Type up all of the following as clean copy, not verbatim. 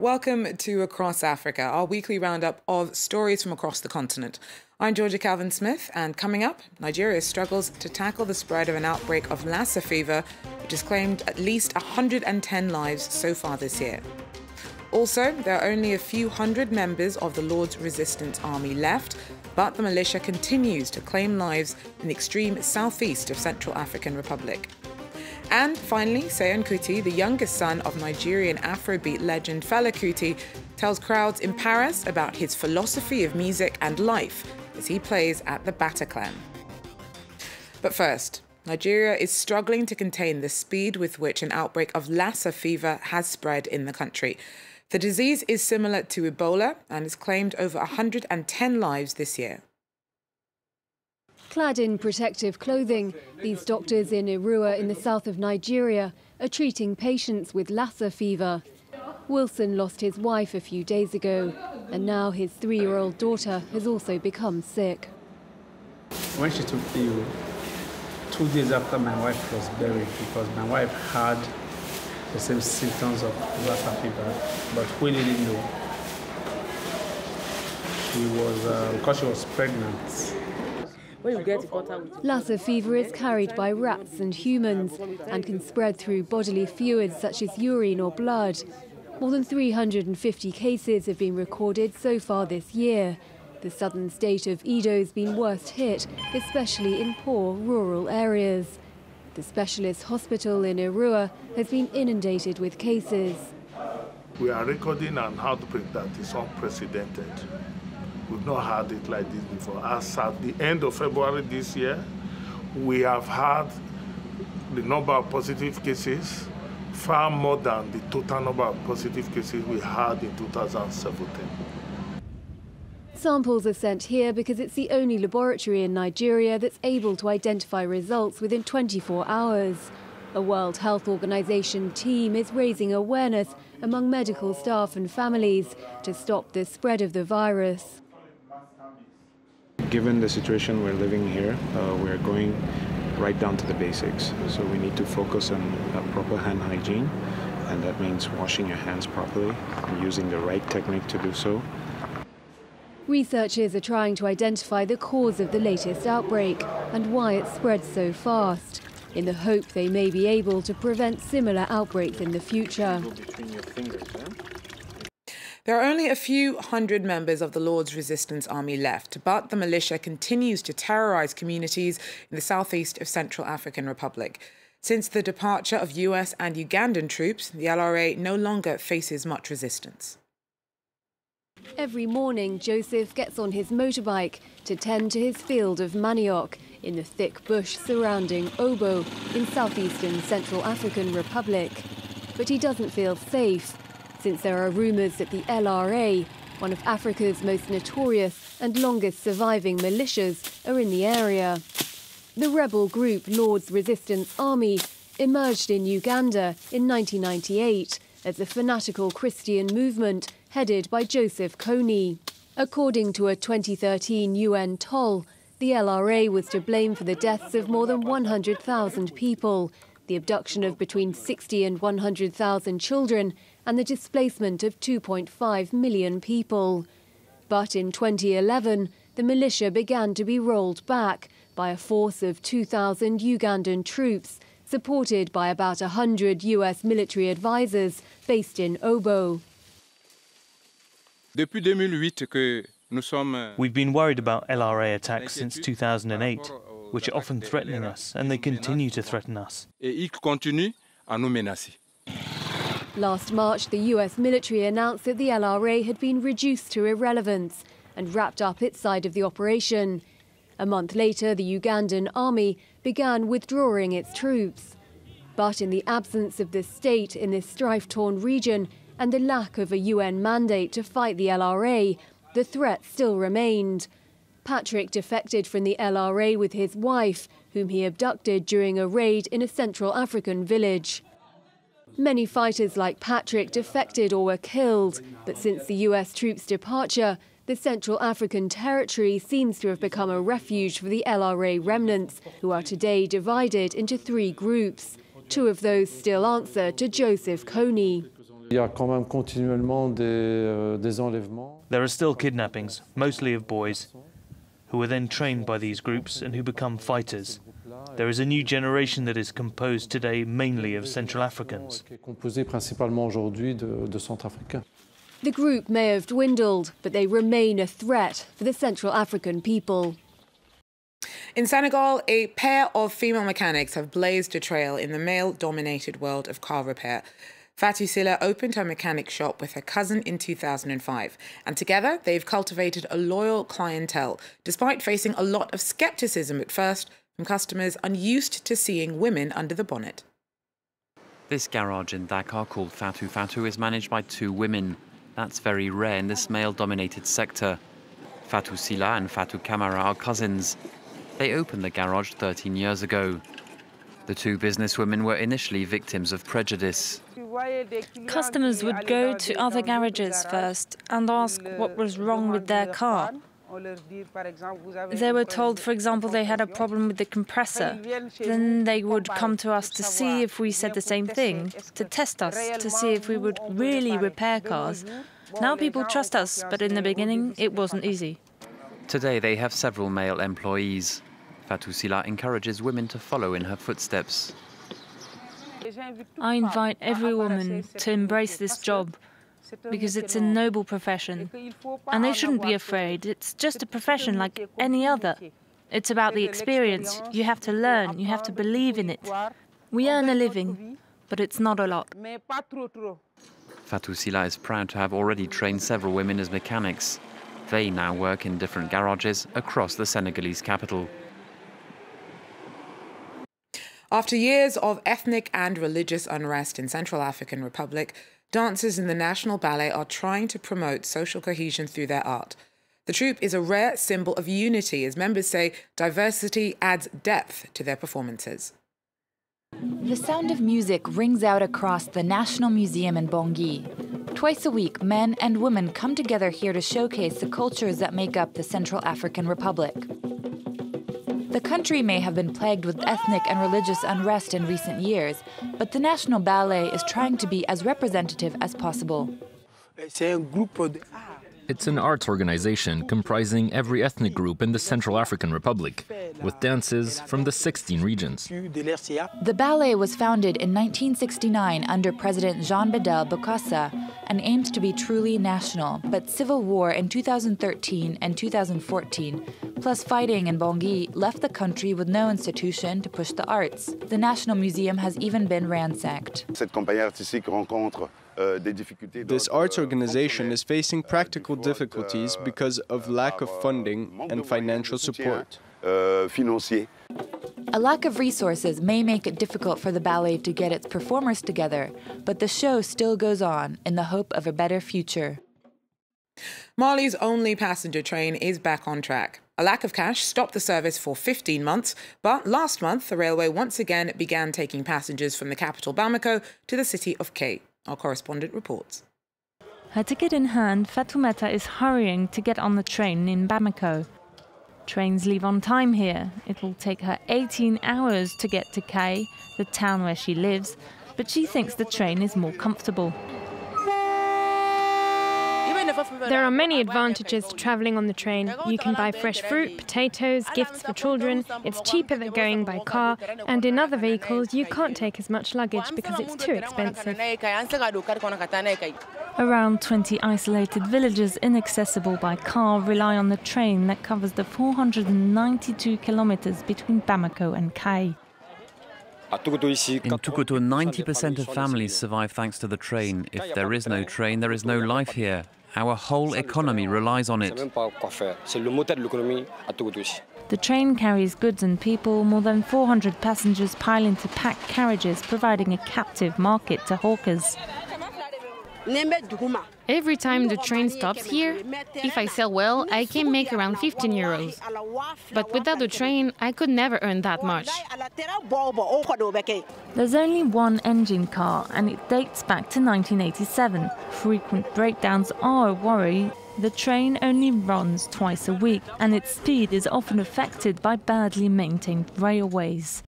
Welcome to Across Africa, our weekly roundup of stories from across the continent. I'm Georgia Calvin-Smith, and coming up, Nigeria struggles to tackle the spread of an outbreak of Lassa fever, which has claimed at least 110 lives so far this year. Also, there are only a few hundred members of the Lord's Resistance Army left, but the militia continues to claim lives in the extreme southeast of Central African Republic. And finally, Seun Kuti, the youngest son of Nigerian Afrobeat legend Fela Kuti, tells crowds in Paris about his philosophy of music and life as he plays at the Bataclan. But first, Nigeria is struggling to contain the speed with which an outbreak of Lassa fever has spread in the country. The disease is similar to Ebola and has claimed over 110 lives this year. Clad in protective clothing, these doctors in Irua in the south of Nigeria are treating patients with Lassa fever. Wilson lost his wife a few days ago, and now his 3-year-old daughter has also become sick. When she took ill, 2 days after my wife was buried, because my wife had the same symptoms of Lassa fever, but we didn't know. She was, because she was pregnant. Lassa fever is carried by rats and humans and can spread through bodily fluids such as urine or blood. More than 350 cases have been recorded so far this year. The southern state of Edo has been worst hit, especially in poor rural areas. The specialist hospital in Irua has been inundated with cases. We are recording an outbreak that is unprecedented. We've not had it like this before. As at the end of February this year, we have had the number of positive cases far more than the total number of positive cases we had in 2017. Samples are sent here because it's the only laboratory in Nigeria that's able to identify results within 24 hours. A World Health Organization team is raising awareness among medical staff and families to stop the spread of the virus. Given the situation we're living here, we're going right down to the basics. So we need to focus on proper hand hygiene, and that means washing your hands properly and using the right technique to do so. Researchers are trying to identify the cause of the latest outbreak and why it spread so fast, in the hope they may be able to prevent similar outbreaks in the future. There are only a few hundred members of the Lord's Resistance Army left, but the militia continues to terrorize communities in the southeast of Central African Republic. Since the departure of US and Ugandan troops, the LRA no longer faces much resistance. Every morning, Joseph gets on his motorbike to tend to his field of manioc in the thick bush surrounding Obo in southeastern Central African Republic. But he doesn't feel safe, since there are rumours that the LRA, one of Africa's most notorious and longest surviving militias, are in the area. The rebel group Lord's Resistance Army emerged in Uganda in 1998 as a fanatical Christian movement headed by Joseph Kony. According to a 2013 UN toll, the LRA was to blame for the deaths of more than 100,000 people, the abduction of between 60 and 100,000 children, and the displacement of 2.5 million people. But in 2011, the militia began to be rolled back by a force of 2,000 Ugandan troops, supported by about 100 US military advisors based in Obo. We've been worried about LRA attacks since 2008, which are often threatening us, and they continue to threaten us. Last March, the US military announced that the LRA had been reduced to irrelevance and wrapped up its side of the operation. A month later, the Ugandan army began withdrawing its troops. But in the absence of the state in this strife-torn region and the lack of a UN mandate to fight the LRA, the threat still remained. Patrick defected from the LRA with his wife, whom he abducted during a raid in a Central African village. Many fighters like Patrick defected or were killed, but since the US troops' departure, the Central African territory seems to have become a refuge for the LRA remnants, who are today divided into 3 groups. 2 of those still answer to Joseph Kony. There are still kidnappings, mostly of boys, who are then trained by these groups and who become fighters. There is a new generation that is composed today mainly of Central Africans. The group may have dwindled, but they remain a threat for the Central African people. In Senegal, a pair of female mechanics have blazed a trail in the male-dominated world of car repair. Fatou Silla opened her mechanic shop with her cousin in 2005, and together they've cultivated a loyal clientele, despite facing a lot of scepticism at first from customers unused to seeing women under the bonnet. This garage in Dakar, called Fatou Fatou, is managed by 2 women. That's very rare in this male-dominated sector. Fatou Silla and Fatou Kamara are cousins. They opened the garage 13 years ago. The 2 businesswomen were initially victims of prejudice. Customers would go to other garages first and ask what was wrong with their car. They were told, for example, they had a problem with the compressor. Then they would come to us to see if we said the same thing, to test us, to see if we would really repair cars. Now people trust us, but in the beginning it wasn't easy. Today they have several male employees. Fatou Silla encourages women to follow in her footsteps. I invite every woman to embrace this job, because it's a noble profession. And they shouldn't be afraid. It's just a profession like any other. It's about the experience. You have to learn. You have to believe in it. We earn a living, but it's not a lot. Fatou Silla is proud to have already trained several women as mechanics. They now work in different garages across the Senegalese capital. After years of ethnic and religious unrest in Central African Republic, dancers in the National Ballet are trying to promote social cohesion through their art. The troupe is a rare symbol of unity, as members say diversity adds depth to their performances. The sound of music rings out across the National Museum in Bangui. Twice a week, men and women come together here to showcase the cultures that make up the Central African Republic. The country may have been plagued with ethnic and religious unrest in recent years, but the National Ballet is trying to be as representative as possible. It's an arts organization comprising every ethnic group in the Central African Republic, with dances from the 16 regions. The ballet was founded in 1969 under President Jean Bedel Bokassa and aims to be truly national, but civil war in 2013 and 2014, plus fighting in Bangui, left the country with no institution to push the arts. The National Museum has even been ransacked. This arts organization is facing practical difficulties because of lack of funding and financial support. A lack of resources may make it difficult for the ballet to get its performers together, but the show still goes on in the hope of a better future. Mali's only passenger train is back on track. A lack of cash stopped the service for 15 months, but last month the railway once again began taking passengers from the capital Bamako to the city of Kay. Our correspondent reports. Her ticket in hand, Fatoumata is hurrying to get on the train in Bamako. Trains leave on time here. It will take her 18 hours to get to Kay, the town where she lives, but she thinks the train is more comfortable. There are many advantages to travelling on the train. You can buy fresh fruit, potatoes, gifts for children. It's cheaper than going by car. And in other vehicles, you can't take as much luggage because it's too expensive. Around 20 isolated villages inaccessible by car rely on the train that covers the 492 kilometers between Bamako and Kay. In Tukuto, 90% of families survive thanks to the train. If there is no train, there is no life here. Our whole economy relies on it. The train carries goods and people. More than 400 passengers pile into packed carriages, providing a captive market to hawkers. Every time the train stops here, if I sell well, I can make around 15 euros. But without the train, I could never earn that much. There's only one engine car, and it dates back to 1987. Frequent breakdowns are a worry. The train only runs twice a week, and its speed is often affected by badly maintained railways.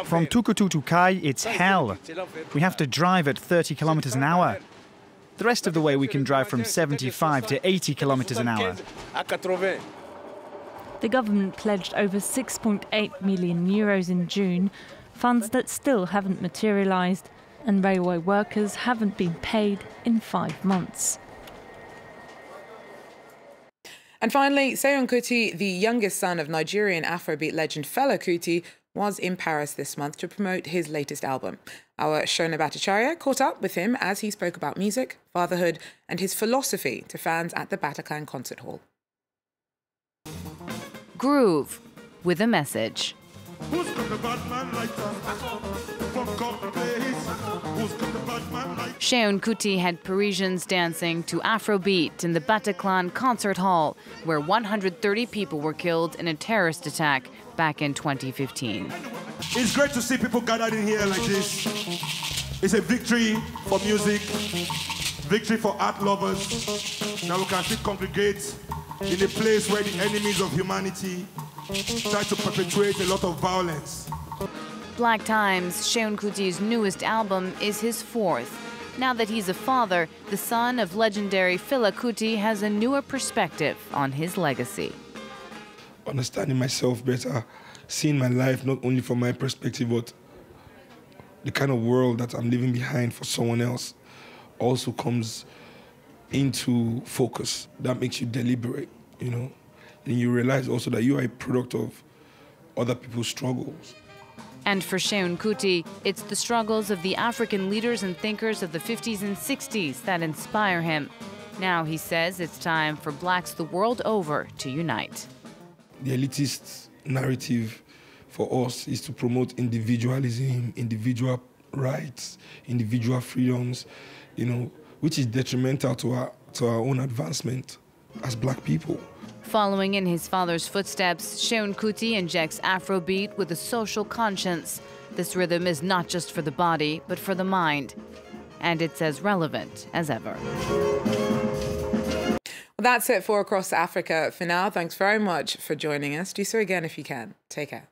From Tukutu to Kai, it's hell. We have to drive at 30 kilometers an hour. The rest of the way we can drive from 75 to 80 kilometers an hour. The government pledged over 6.8 million euros in June, funds that still haven't materialised, and railway workers haven't been paid in 5 months. And finally, Seun Kuti, the youngest son of Nigerian Afrobeat legend Fela Kuti, was in Paris this month to promote his latest album. Our Shona Bhattacharya caught up with him as he spoke about music, fatherhood, and his philosophy to fans at the Bataclan concert hall. Groove with a message. Seun Kuti had Parisians dancing to Afrobeat in the Bataclan concert hall, where 130 people were killed in a terrorist attack back in 2015. It's great to see people gathered in here like this. It's a victory for music, victory for art lovers. Now we can still congregate in a place where the enemies of humanity try to perpetuate a lot of violence. Black Times, Seun Kuti's newest album, is his fourth. Now that he's a father, the son of legendary Fela Kuti has a newer perspective on his legacy. Understanding myself better, seeing my life not only from my perspective, but the kind of world that I'm leaving behind for someone else also comes into focus. That makes you deliberate, you know. And you realize also that you are a product of other people's struggles. And for Seun Kuti, it's the struggles of the African leaders and thinkers of the 50s and 60s that inspire him. Now he says it's time for blacks the world over to unite. The elitist narrative for us is to promote individualism, individual rights, individual freedoms, you know, which is detrimental to our own advancement as black people. Following in his father's footsteps, Seun Kuti injects Afrobeat with a social conscience. This rhythm is not just for the body, but for the mind. And it's as relevant as ever. Well, that's it for Across Africa for now. Thanks very much for joining us. Do so again if you can. Take care.